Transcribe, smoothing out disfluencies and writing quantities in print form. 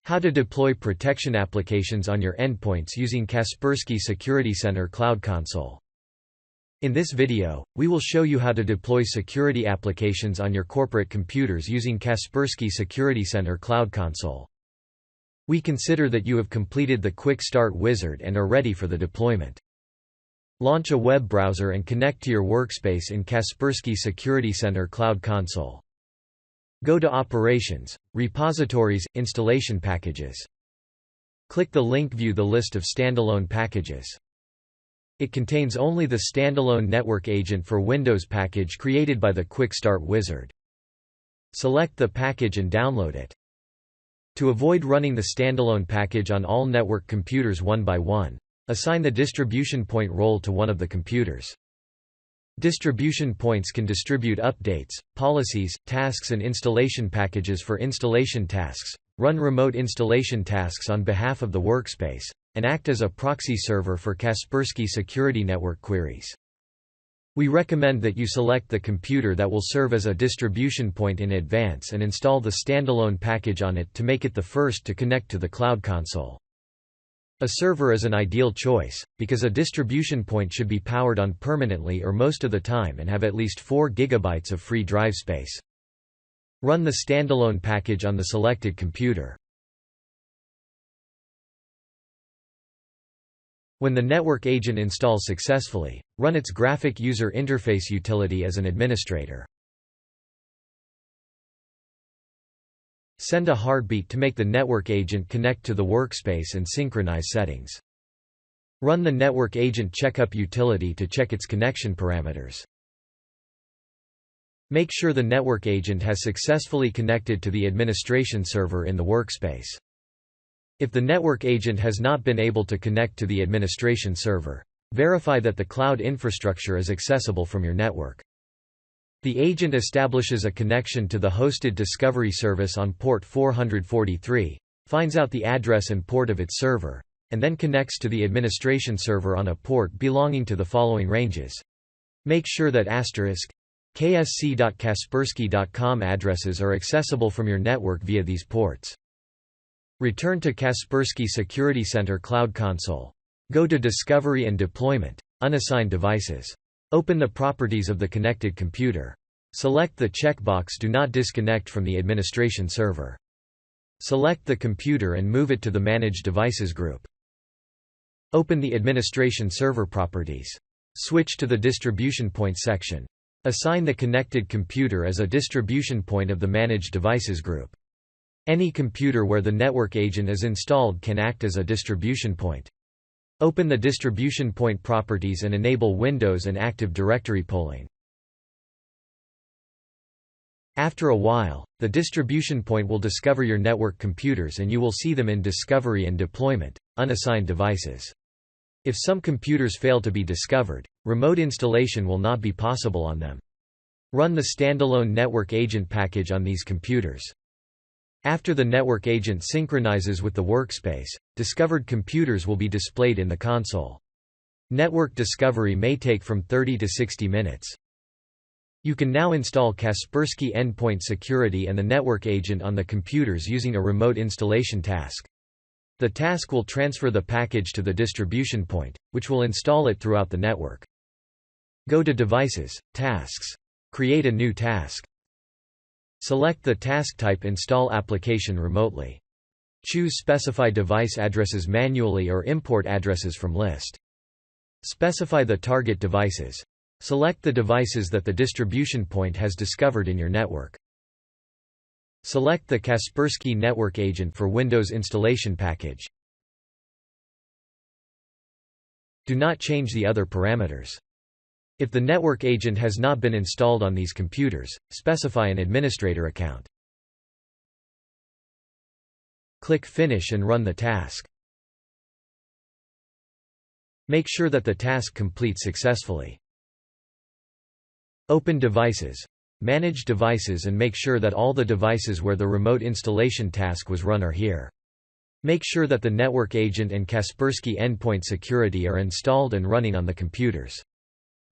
How to deploy protection applications on your endpoints using Kaspersky Security Center Cloud Console. In this video, we will show you how to deploy security applications on your corporate computers using Kaspersky Security Center Cloud Console. We consider that you have completed the Quick Start wizard and are ready for the deployment. Launch a web browser and connect to your workspace in Kaspersky Security Center Cloud Console. Go to Operations, Repositories, Installation Packages. Click the link View the list of standalone packages. It contains only the standalone network agent for Windows package created by the Quick Start wizard. Select the package and download it. To avoid running the standalone package on all network computers one by one, assign the distribution point role to one of the computers. Distribution points can distribute updates, policies, tasks and installation packages for installation tasks, run remote installation tasks on behalf of the workspace, and act as a proxy server for Kaspersky Security Network queries. We recommend that you select the computer that will serve as a distribution point in advance and install the standalone package on it to make it the first to connect to the Cloud Console. A server is an ideal choice, because a distribution point should be powered on permanently or most of the time and have at least 4 GB of free drive space. Run the standalone package on the selected computer. When the network agent installs successfully, run its graphic user interface utility as an administrator. Send a heartbeat to make the network agent connect to the workspace and synchronize settings. Run the network agent checkup utility to check its connection parameters. Make sure the network agent has successfully connected to the administration server in the workspace. If the network agent has not been able to connect to the administration server, verify that the cloud infrastructure is accessible from your network. The agent establishes a connection to the hosted Discovery service on port 443, finds out the address and port of its server, and then connects to the administration server on a port belonging to the following ranges. Make sure that *ksc.kaspersky.com addresses are accessible from your network via these ports. Return to Kaspersky Security Center Cloud Console. Go to Discovery and Deployment, Unassigned Devices. Open the properties of the connected computer. Select the checkbox Do not disconnect from the administration server. Select the computer and move it to the Manage Devices group. Open the administration server properties. Switch to the Distribution Point section. Assign the connected computer as a distribution point of the Manage Devices group. Any computer where the network agent is installed can act as a distribution point. Open the distribution point properties and enable Windows and Active Directory polling. After a while, the distribution point will discover your network computers and you will see them in Discovery and Deployment, Unassigned Devices. If some computers fail to be discovered, remote installation will not be possible on them. Run the standalone network agent package on these computers. After the network agent synchronizes with the workspace, discovered computers will be displayed in the console. Network discovery may take from 30 to 60 minutes. You can now install Kaspersky Endpoint Security and the network agent on the computers using a remote installation task. The task will transfer the package to the distribution point, which will install it throughout the network. Go to Devices, Tasks. Create a new task. Select the task type Install application remotely. Choose Specify device addresses manually or import addresses from list. Specify the target devices. Select the devices that the distribution point has discovered in your network. Select the Kaspersky Network Agent for Windows installation package. Do not change the other parameters. If the network agent has not been installed on these computers, specify an administrator account. Click Finish and run the task. Make sure that the task completes successfully. Open Devices. Manage Devices and make sure that all the devices where the remote installation task was run are here. Make sure that the network agent and Kaspersky Endpoint Security are installed and running on the computers.